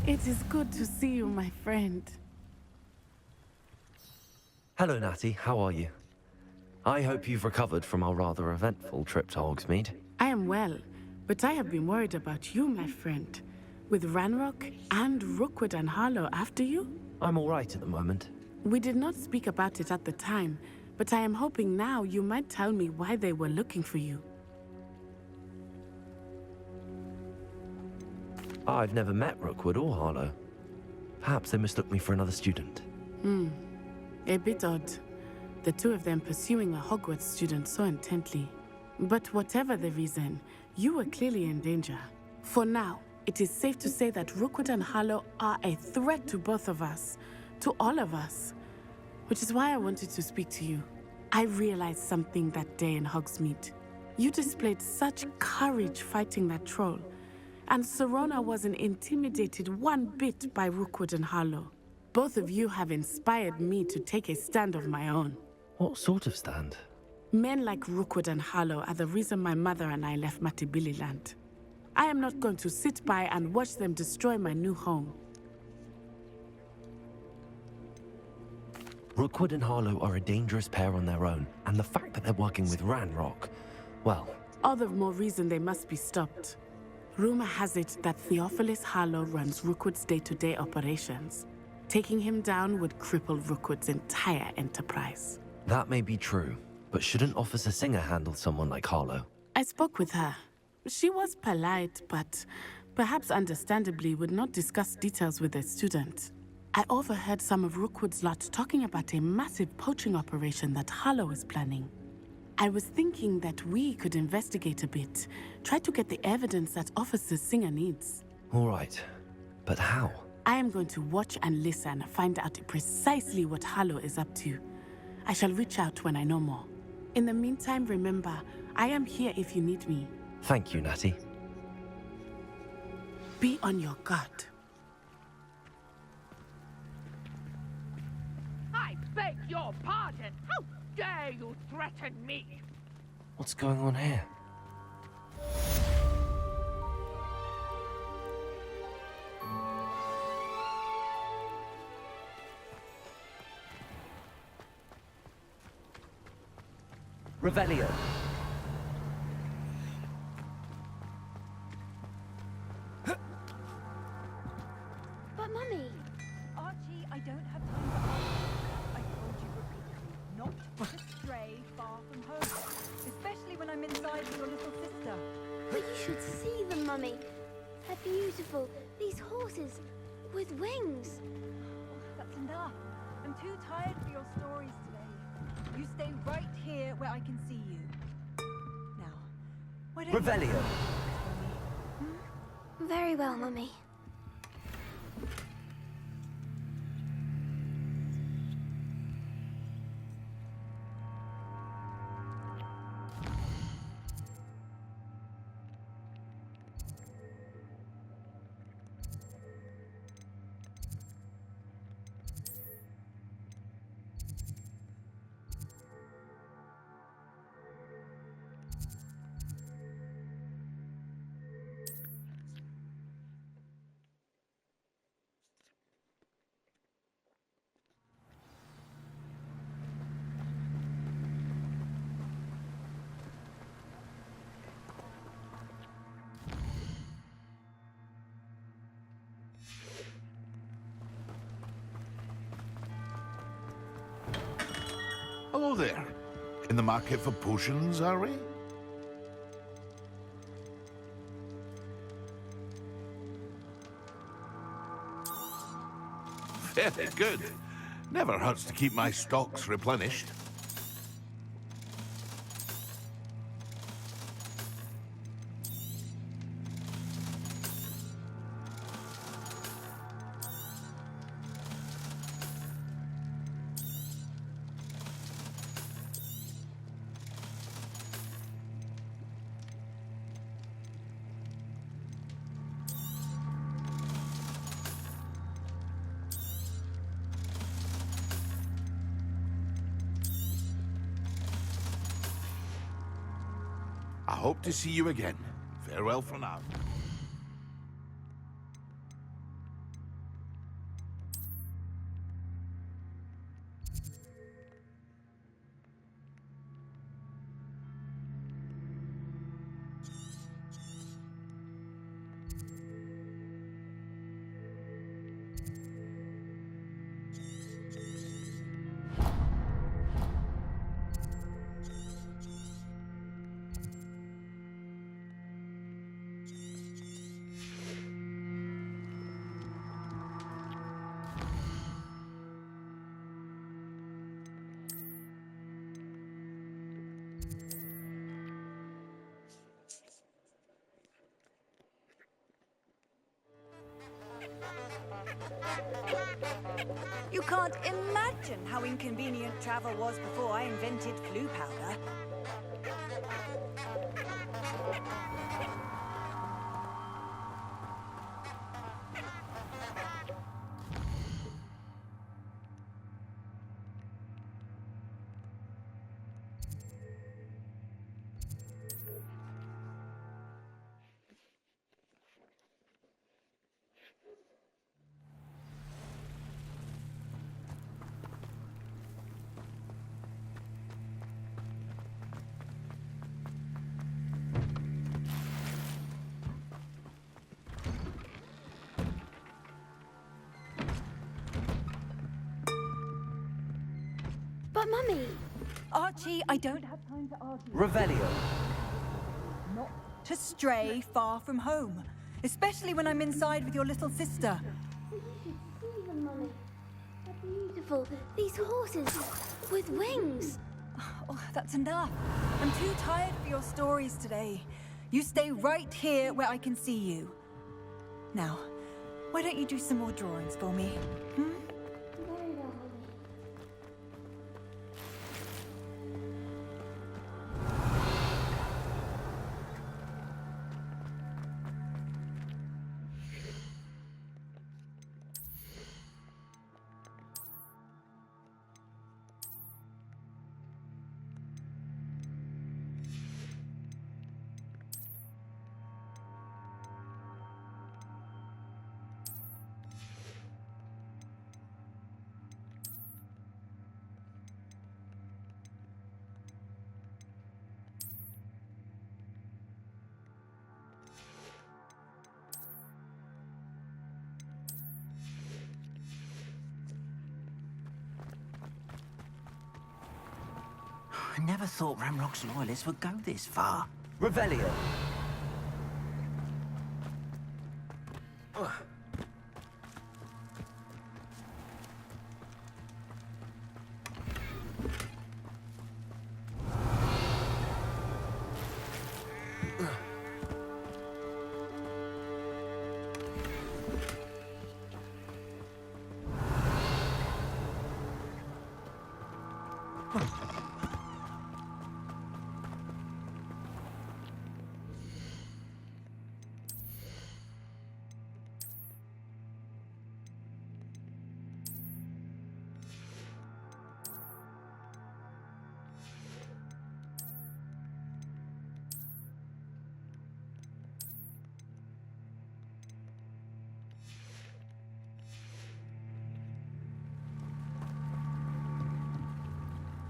It is good to see you, my friend. Hello, Natty. How are you? I hope you've recovered from our rather eventful trip to Hogsmeade. I am well, but I have been worried about you, my friend. With Ranrock and Rookwood and Harlow after you? I'm all right at the moment. We did not speak about it at the time, but I am hoping now you might tell me why they were looking for you. I've never met Rookwood or Harlow. Perhaps they mistook me for another student. A bit odd. The two of them pursuing a Hogwarts student so intently. But whatever the reason, you were clearly in danger. For now, it is safe to say that Rookwood and Harlow are a threat to both of us, to all of us. Which is why I wanted to speak to you. I realized something that day in Hogsmeade. You displayed such courage fighting that troll, and Serona wasn't intimidated one bit by Rookwood and Harlow. Both of you have inspired me to take a stand of my own. What sort of stand? Men like Rookwood and Harlow are the reason my mother and I left Matibili land. I am not going to sit by and watch them destroy my new home. Rookwood and Harlow are a dangerous pair on their own, and the fact that they're working with Ranrock, well... All the more reason they must be stopped. Rumor has it that Theophilus Harlow runs Rookwood's day-to-day operations. Taking him down would cripple Rookwood's entire enterprise. That may be true, but shouldn't Officer Singer handle someone like Harlow? I spoke with her. She was polite, but perhaps understandably would not discuss details with a student. I overheard some of Rookwood's lot talking about a massive poaching operation that Harlow is planning. I was thinking that we could investigate a bit, try to get the evidence that Officer Singer needs. All right, but how? I am going to watch and listen, find out precisely what Harlow is up to. I shall reach out when I know more. In the meantime, remember, I am here if you need me. Thank you, Natty. Be on your guard. I beg your pardon! How dare you threaten me? What's going on here? Revelio. But Mummy... Archie, I don't have time to argue. I told you repeatedly not to stray far from home. Especially when I'm inside with your little sister. But you should see them, Mummy. They're beautiful. These horses with wings. That's enough. I'm too tired for your stories today. You stay right here where I can see you. Now, why don't Revelio. you... Very well, Mummy. Hello there. In the market for potions, are we? Very good. Never hurts to keep my stocks replenished. I hope to see you again. Farewell for now. can't imagine how inconvenient travel was before I invented flu powder. But Mummy, Archie, I don't have time to argue. Revelio. Not to stray far from home, especially when I'm inside with your little sister. you should see them, Mummy. They're beautiful. These horses with wings. Oh, that's enough. I'm too tired for your stories today. You stay right here where I can see you. Now, why don't you do some more drawings for me? Hmm? Very well, Mummy. I never thought Ramrock's loyalists would go this far. Revelio.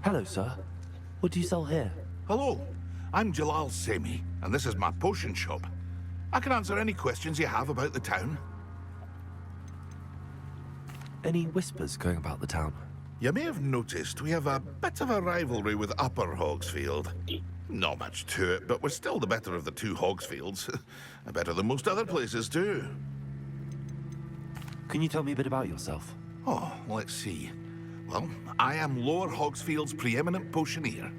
Hello, sir. What do you sell here? Hello, I'm Jalal Semi, and this is my potion shop. I can answer any questions you have about the town. Any whispers going about the town? You may have noticed we have a bit of a rivalry with Upper Hogsfield. Not much to it, but we're still the better of the two Hogsfields. Better than most other places, too. Can you tell me a bit about yourself? Oh, let's see. Well, I am Lower Hogsfield's preeminent potioneer.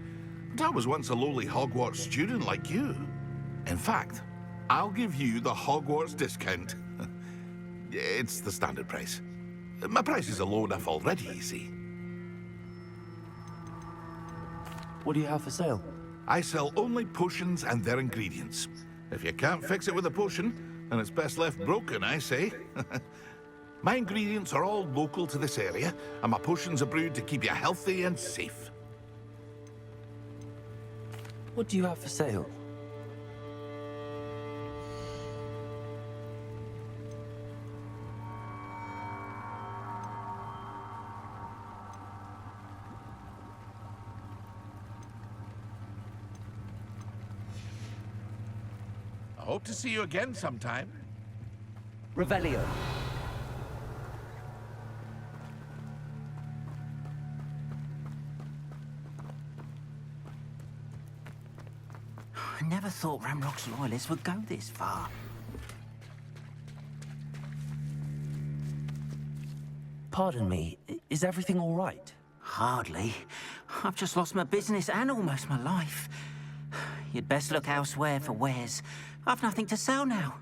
But I was once a lowly Hogwarts student like you. In fact, I'll give you the Hogwarts discount. It's the standard price. My prices are low enough already, you see. What do you have for sale? I sell only potions and their ingredients. If you can't fix it with a potion, then it's best left broken, I say. My ingredients are all local to this area, and my potions are brewed to keep you healthy and safe. What do you have for sale? I hope to see you again sometime. Revelio. I never thought Ramrock's loyalists would go this far. Pardon me, is everything all right? Hardly. I've just lost my business and almost my life. You'd best look elsewhere for wares. I've nothing to sell now.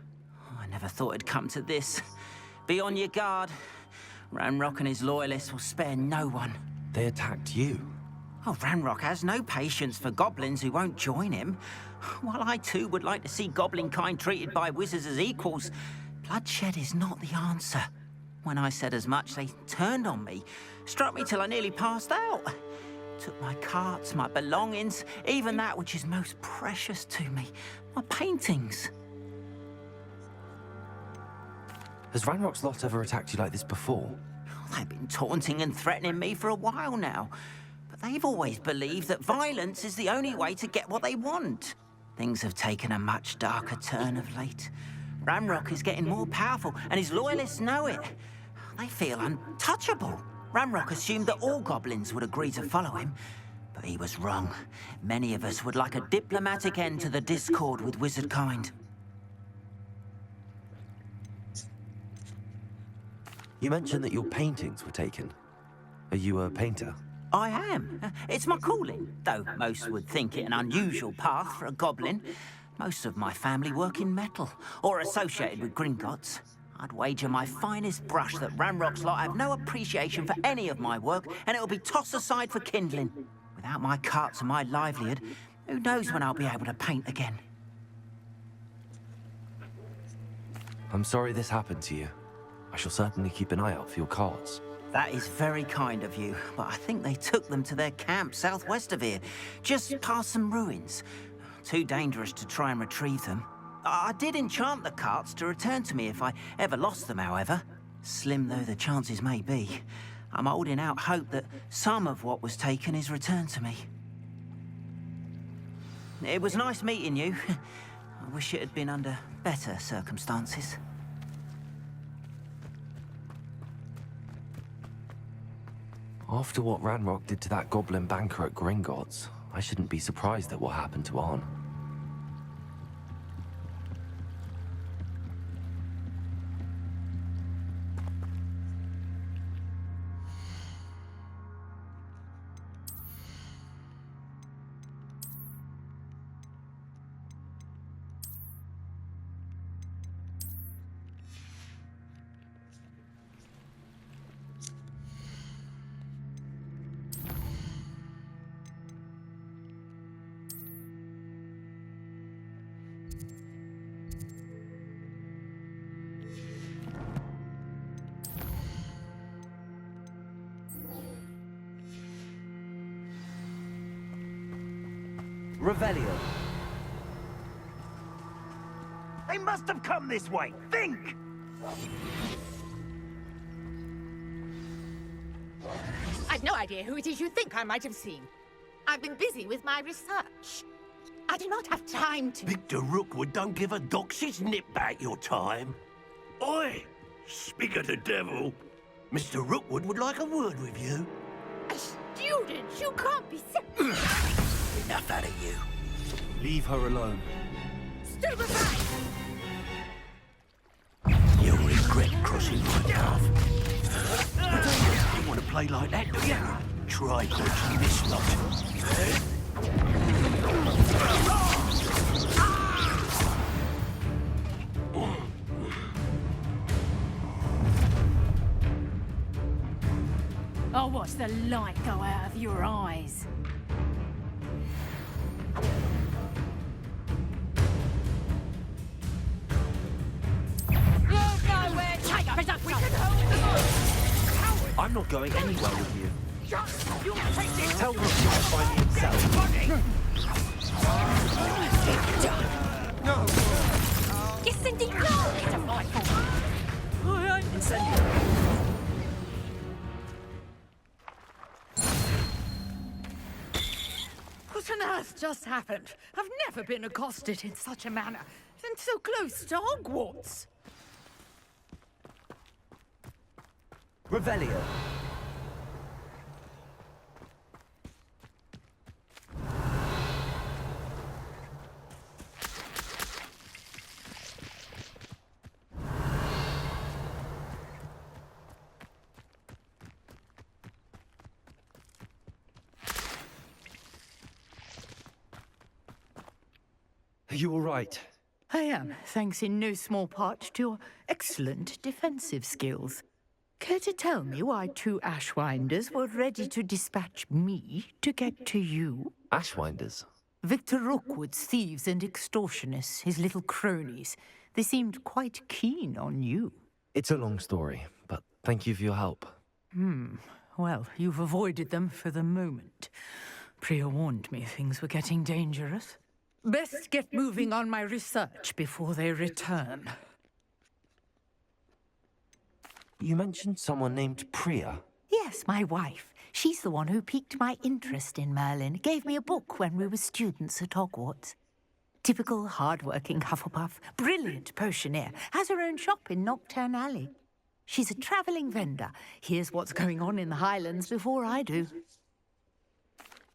I never thought it'd come to this. Be on your guard. Ranrock and his loyalists will spare no one. They attacked you. Oh, Ranrock has no patience for goblins who won't join him. While I too would like to see goblin kind treated by wizards as equals, bloodshed is not the answer. When I said as much, they turned on me, struck me till I nearly passed out. Took my carts, my belongings, even that which is most precious to me, my paintings. Has Ranrock's lot ever attacked you like this before? They've been taunting and threatening me for a while now. But they've always believed that violence is the only way to get what they want. Things have taken a much darker turn of late. Ranrock is getting more powerful, and his loyalists know it. They feel untouchable. Ranrock assumed that all goblins would agree to follow him, but he was wrong. Many of us would like a diplomatic end to the discord with wizard kind. You mentioned that your paintings were taken. Are you a painter? I am. It's my calling, though most would think it an unusual path for a goblin. Most of my family work in metal, or associated with Gringotts. I'd wager my finest brush that Ranrock's lot have no appreciation for any of my work, and it'll be tossed aside for kindling. Without my carts and my livelihood, who knows when I'll be able to paint again. I'm sorry this happened to you. I shall certainly keep an eye out for your carts. That is very kind of you, but I think they took them to their camp southwest of here, just past some ruins. Too dangerous to try and retrieve them. I did enchant the carts to return to me if I ever lost them, however. Slim though the chances may be, I'm holding out hope that some of what was taken is returned to me. It was nice meeting you. I wish it had been under better circumstances. After what Ranrock did to that goblin banker at Gringotts, I shouldn't be surprised at what happened to Arn. Revelio. They must have come this way. Think! I've no idea who it is you think I might have seen. I've been busy with my research. I do not have time to... Victor Rookwood don't give a doxy's nip back your time. Oi! Speak of the devil. Mr. Rookwood would like a word with you. A student? You can't be so... Enough out of you. Leave her alone. Stupefy! You'll regret crossing my path. You don't want to play like that, do you? Try dodging this lot. I'll watch the light go out of your eyes. I'm not going anywhere with you. You'll take this! Tell Rookwood to find me himself. Yes, indeed, no! Get a rifle! Incendio. What on earth just happened? I've never been accosted in such a manner, and so close to Hogwarts. Revelio. Are you all right? I am, thanks in no small part to your excellent defensive skills. Care to tell me why 2 Ashwinders were ready to dispatch me to get to you? Ashwinders? Victor Rookwood's thieves and extortionists, his little cronies. They seemed quite keen on you. It's a long story, but thank you for your help. Well, you've avoided them for the moment. Priya warned me things were getting dangerous. Best get moving on my research before they return. You mentioned someone named Priya. Yes, my wife. She's the one who piqued my interest in Merlin. Gave me a book when we were students at Hogwarts. Typical hard-working Hufflepuff, brilliant potioneer, has her own shop in Knockturn Alley. She's a travelling vendor. Hears what's going on in the Highlands before I do.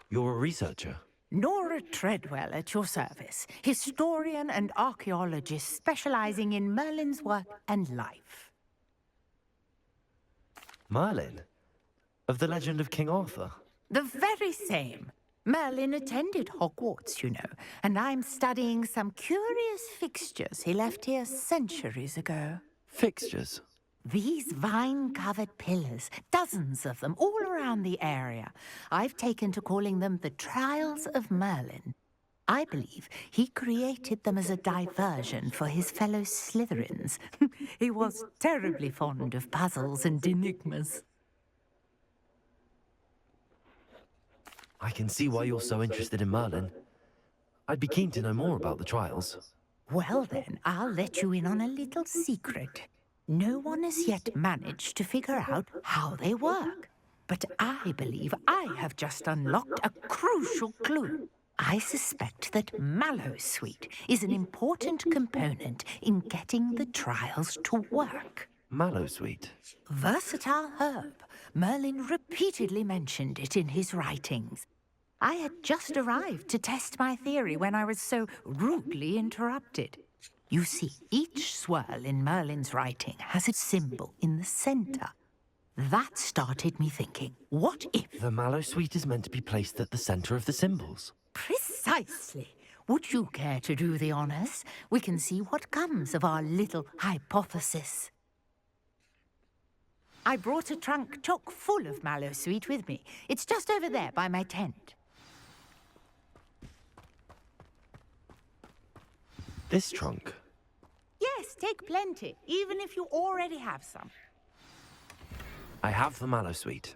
You're a researcher? Nora Treadwell at your service. Historian and archaeologist specialising in Merlin's work and life. Merlin? Of the legend of King Arthur? The very same. Merlin attended Hogwarts, you know, and I'm studying some curious fixtures he left here centuries ago. Fixtures? These vine-covered pillars, dozens of them, all around the area. I've taken to calling them the Trials of Merlin. I believe he created them as a diversion for his fellow Slytherins. He was terribly fond of puzzles and enigmas. I can see why you're so interested in Merlin. I'd be keen to know more about the trials. Well then, I'll let you in on a little secret. No one has yet managed to figure out how they work. But I believe I have just unlocked a crucial clue. I suspect that Mallowsweet is an important component in getting the trials to work. Mallowsweet? Versatile herb. Merlin repeatedly mentioned it in his writings. I had just arrived to test my theory when I was so rudely interrupted. You see, each swirl in Merlin's writing has a symbol in the center. That started me thinking, what if... The Mallowsweet is meant to be placed at the center of the symbols. Precisely. Would you care to do the honors? We can see what comes of our little hypothesis. I brought a trunk chock full of Mallowsweet with me. It's just over there by my tent. This trunk? Yes, take plenty, even if you already have some. I have the Mallowsweet.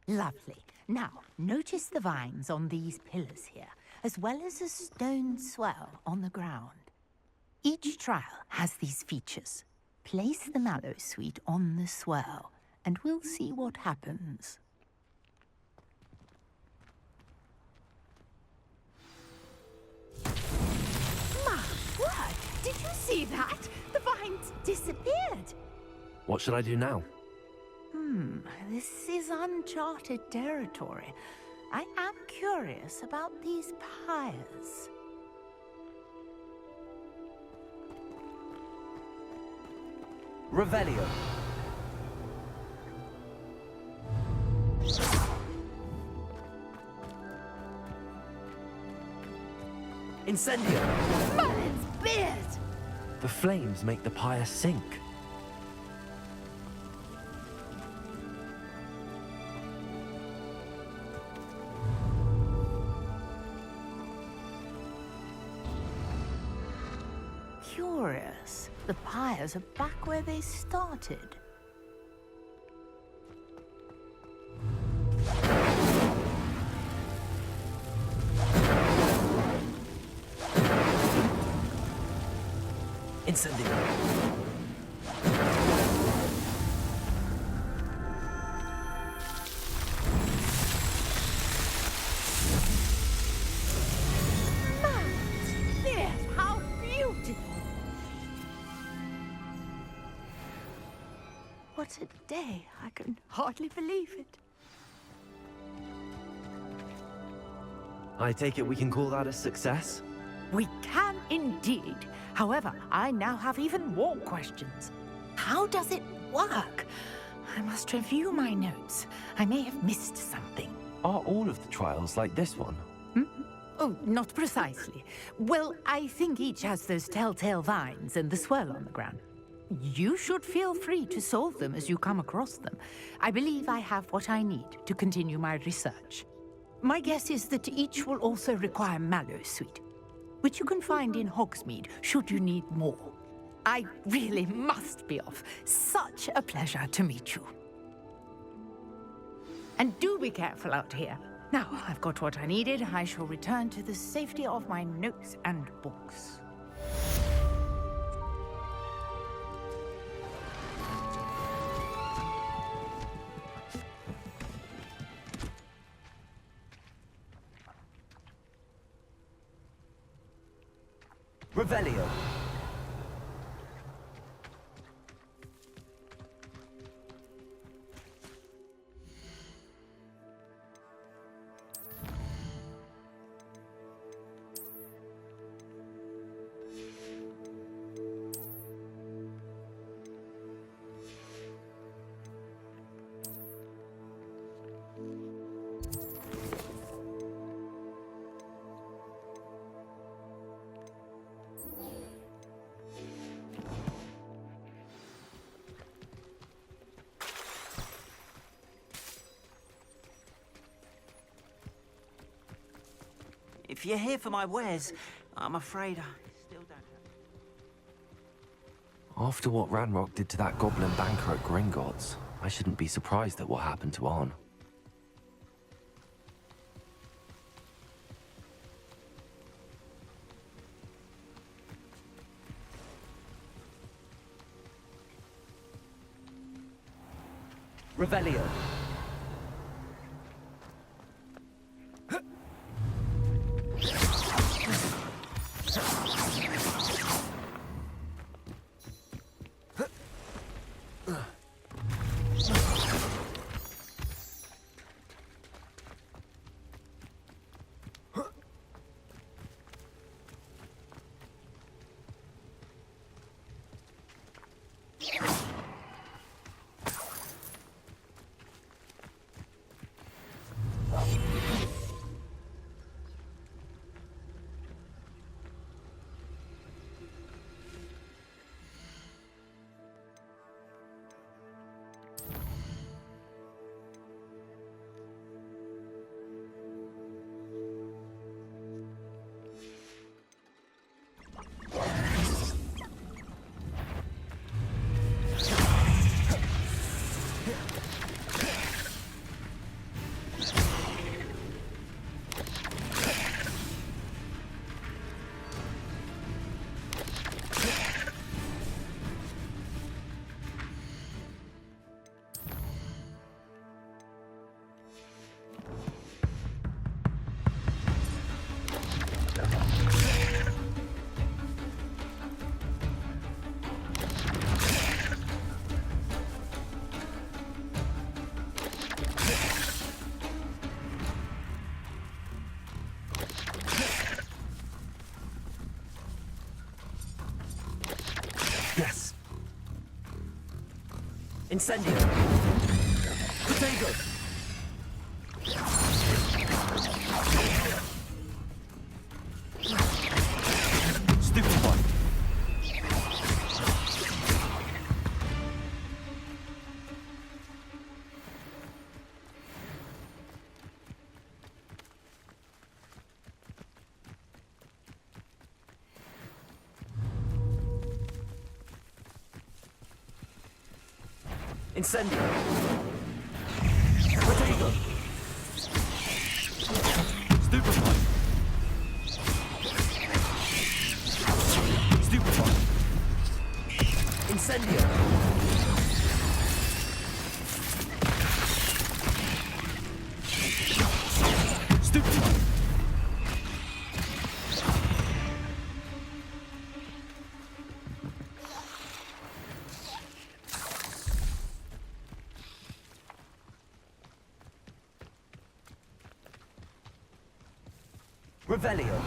Lovely. Now, notice the vines on these pillars here, as well as a stone swell on the ground. Each trial has these features. Place the Mallowsweet on the swirl, and we'll see what happens. My word! Did you see that? The vines disappeared! What should I do now? This is uncharted territory. I am curious about these pyres. Revelio. Incendio. Merlin's beard! The flames make the pyre sink. Curious. The pyres are back where they started. Incendio. How beautiful! What a day. I can hardly believe it. I take it we can call that a success? We can indeed. However, I now have even more questions. How does it work? I must review my notes. I may have missed something. Are all of the trials like this one? Oh, not precisely. Well, I think each has those telltale vines and the swirl on the ground. you should feel free to solve them as you come across them. I believe I have what I need to continue my research. My guess is that each will also require mallowsweet, which you can find in Hogsmeade should you need more. I really must be off. Such a pleasure to meet you. And do be careful out here. Now, I've got what I needed. I shall return to the safety of my notes and books. Revelio. If you're here for my wares, I'm afraid I still don't have... After what Ranrock did to that goblin banker at Gringotts, I shouldn't be surprised at what happened to Arn. Revelio. Yes. Incendio. Potato. Stupid one. Incendio. Potato. Stupefy. Stupefy. Incendio. Stupefy. Revelio.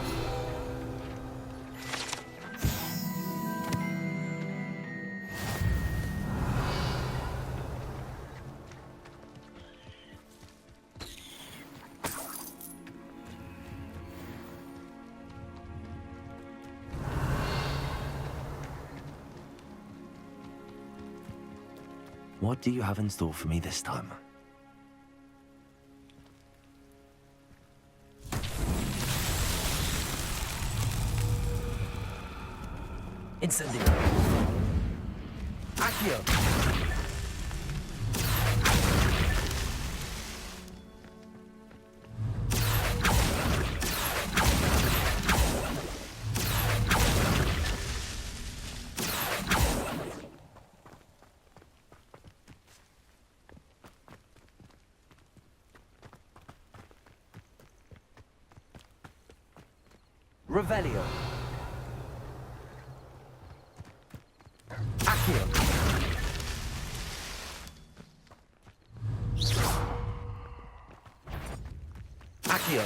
What do you have in store for me this time? Incendio. Accio. Revelio. Accio. Accio.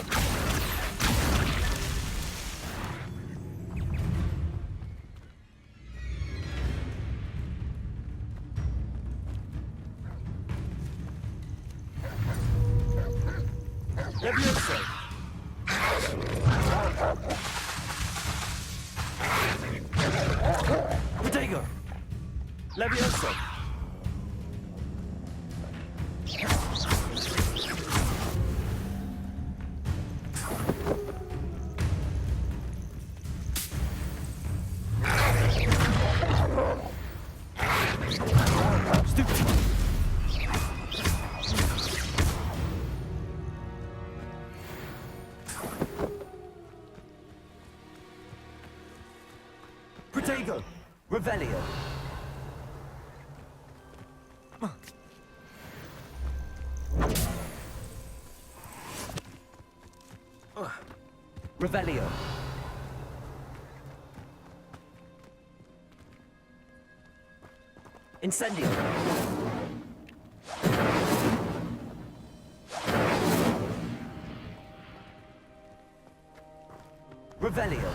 Levioso. Protego. Levioso. Protego. Revelio. Revelio. Incendio. Revelio.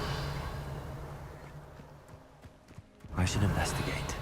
I should investigate.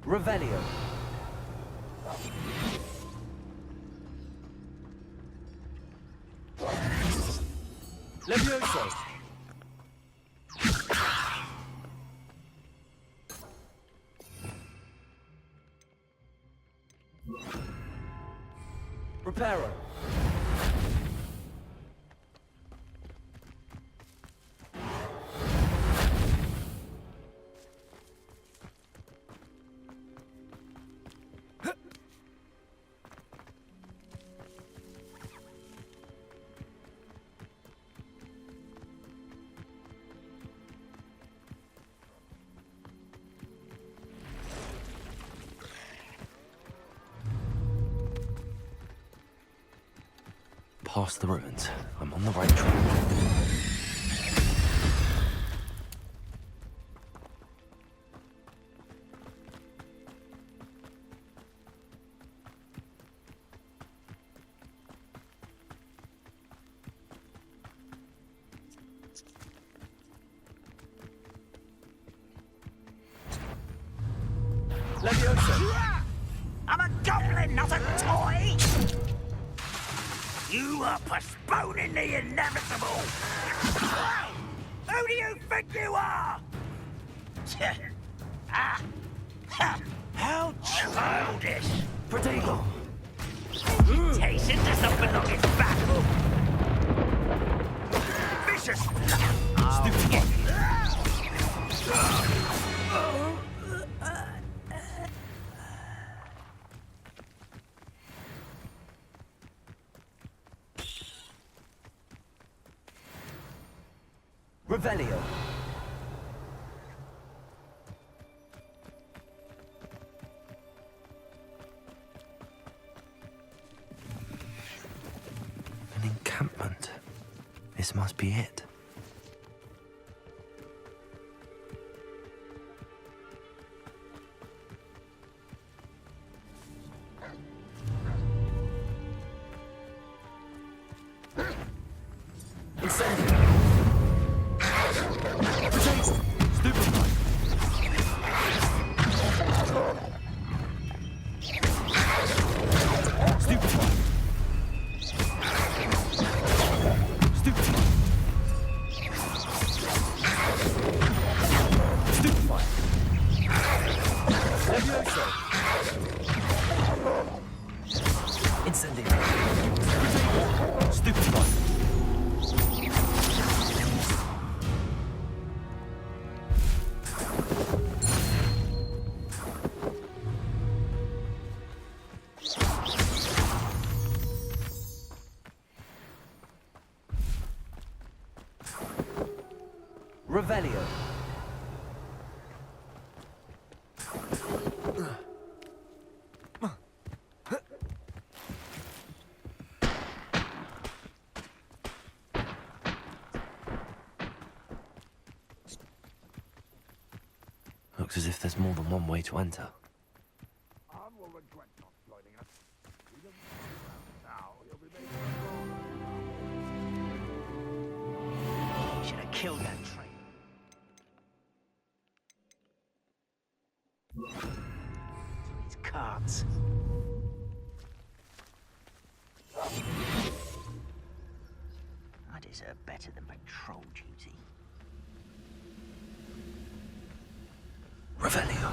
Revelio. Levioso. Reparo. Past the ruins. I'm on the right track. Leviosa! I'm a goblin, not a toy! You are postponing the inevitable! Who do you think you are? How childish! Protego! Reputation does not belong in battle! Vicious! Revelio. An encampment. This must be it. Incendio! Potato! Stupefy! Stupefy! Stupefy! Stupefy! Levioso! Incendio! Potato! Stupefy! Revelio. Looks as if there's more than one way to enter. Should have killed that tree. These cards. I deserve better than patrol duty. Revelio.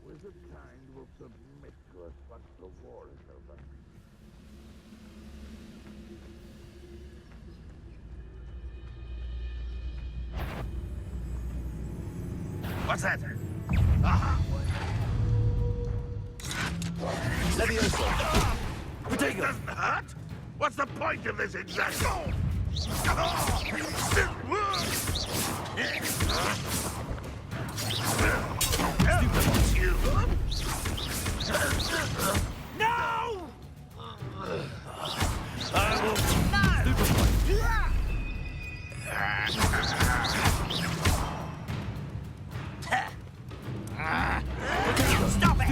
Wizard kind will submit to us once the war is over. What's that? Aha! Levioso. It doesn't hurt? What's the point of this exactly? You. No! I will. Stop it!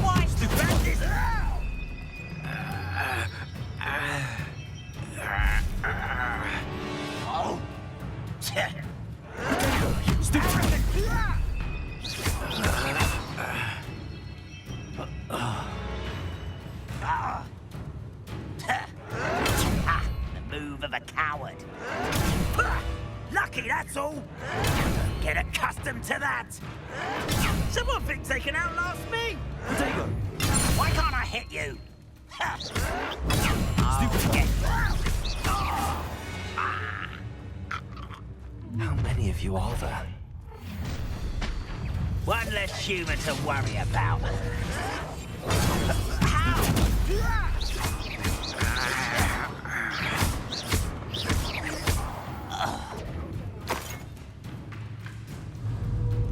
Why stupid this? Oh! The move of a coward. Lucky, that's all. Get accustomed to that. Someone thinks they can outlast me. Potato. Why can't I hit you? Oh, get... How many of you are there? One less human to worry about.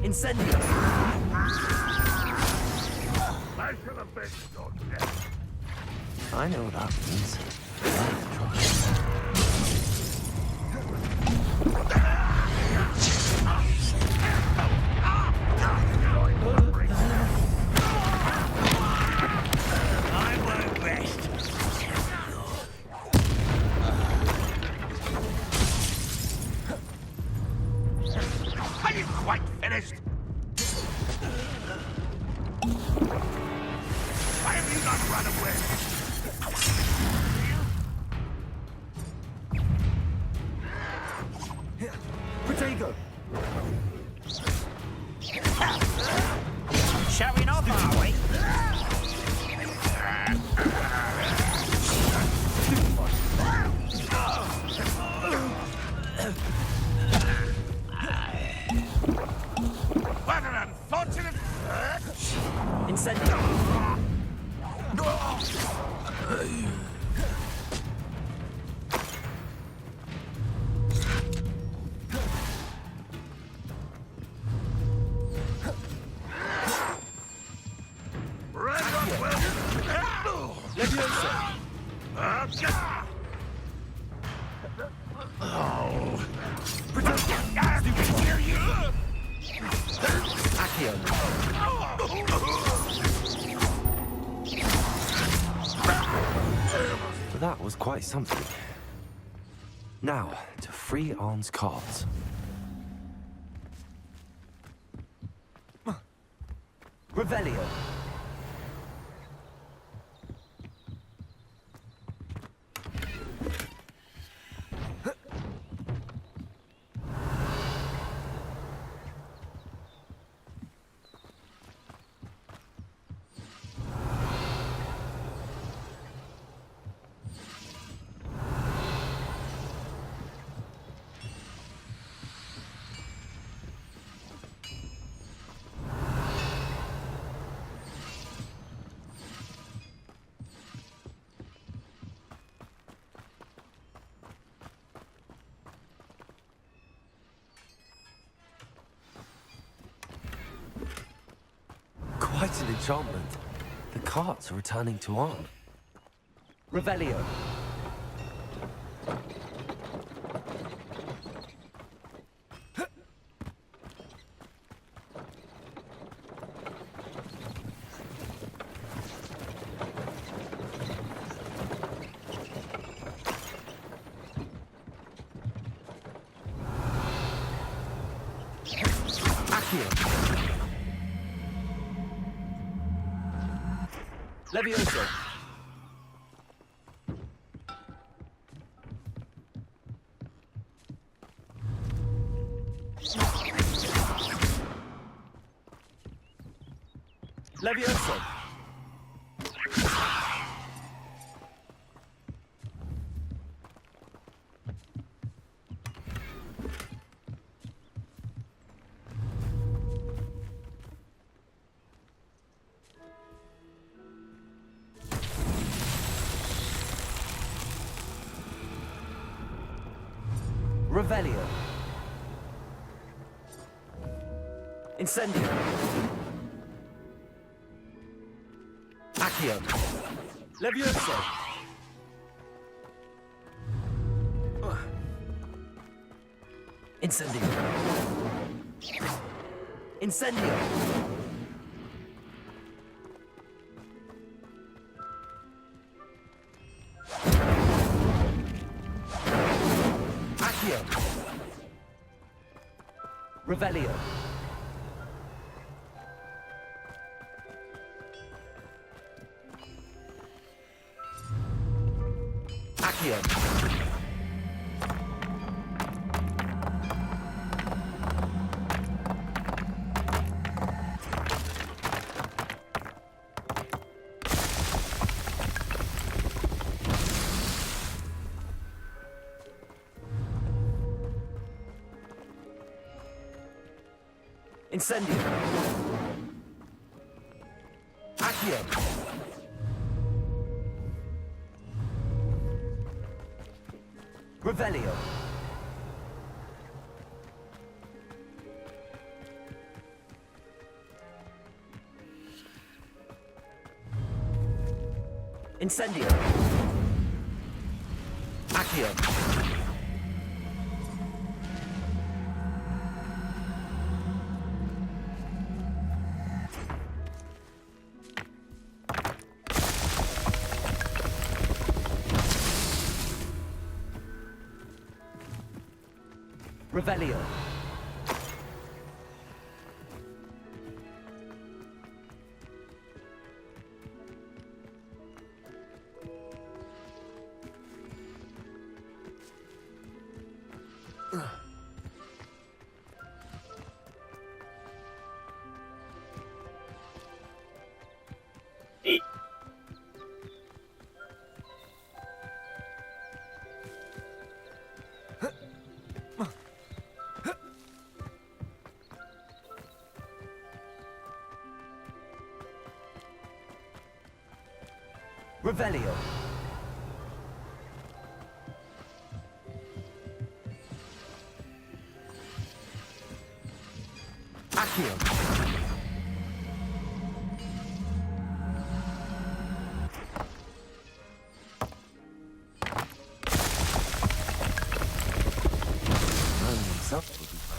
Incendio! I should have been so dead. I know what that means. I won't rest. Are you quite finished? Why have you not run? run away. Protego! Showing off, are we? What an unfortunate... Incendio! That was quite something. Now, to free Arn's cards. Revelio. Quite an enchantment. The carts are returning to Arn. Revelio. Levioso. Levioso. Revelio. Incendio. Accio. Levioso. Incendio. Incendio. Accio. Revelio. Accio. Incendio. Accio. Revelio. Incendio. Accio. Revelio. Revelio. Accio. Himself will be fine.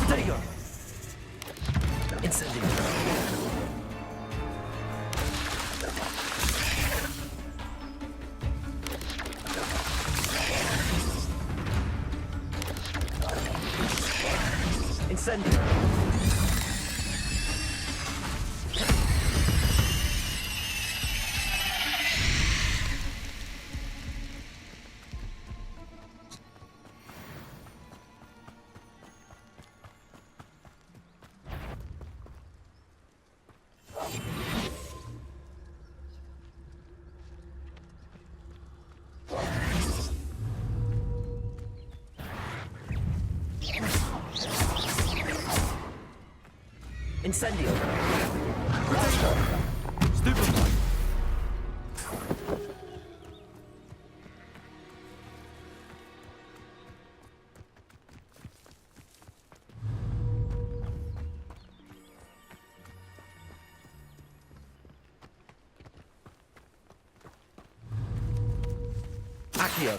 There you go. Incendio. Incendio. Incendio. Stupid one. Accio.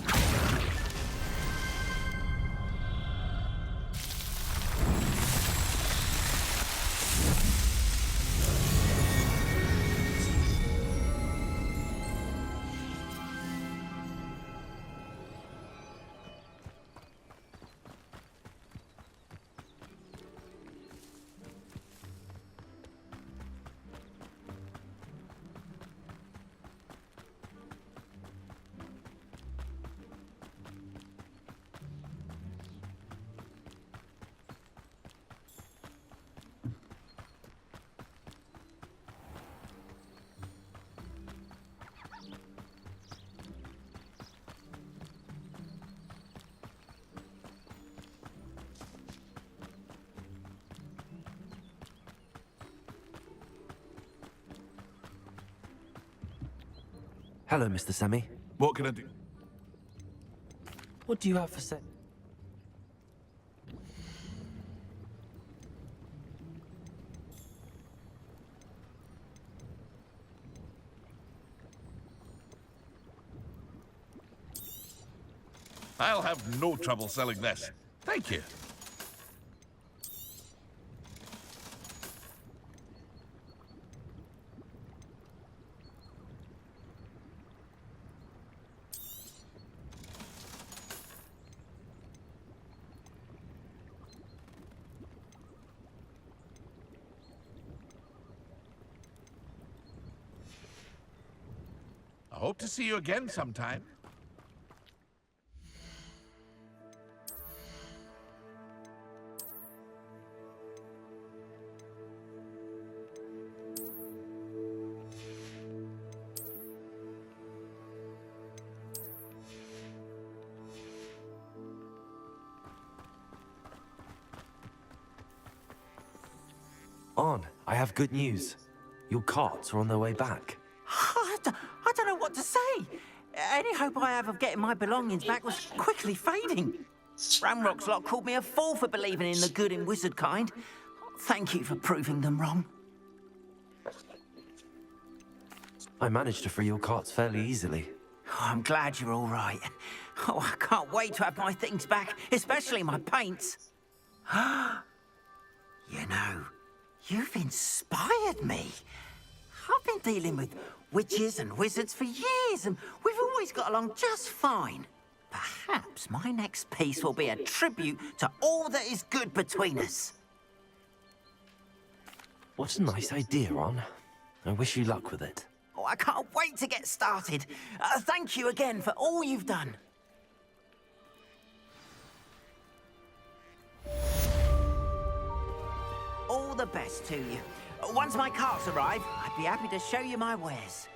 Hello, Mr. Semi. What can I do? What do you have for sale? I'll have no trouble selling this. Thank you. I hope to see you again sometime. On, I have good news. Your carts are on their way back. I don't know what to say. Any hope I have of getting my belongings back was quickly fading. Ranrock's lot called me a fool for believing in the good in wizard kind. Thank you for proving them wrong. I managed to free your carts fairly easily. Oh, I'm glad you're all right. Oh, I can't wait to have my things back, especially my paints. You know, you've inspired me. I've been dealing with witches and wizards for years, and we've always got along just fine. Perhaps my next piece will be a tribute to all that is good between us. What a nice idea, Ron. I wish you luck with it. Oh, I can't wait to get started. Thank you again for all you've done. All the best to you. Once my carts arrive, I'd be happy to show you my wares.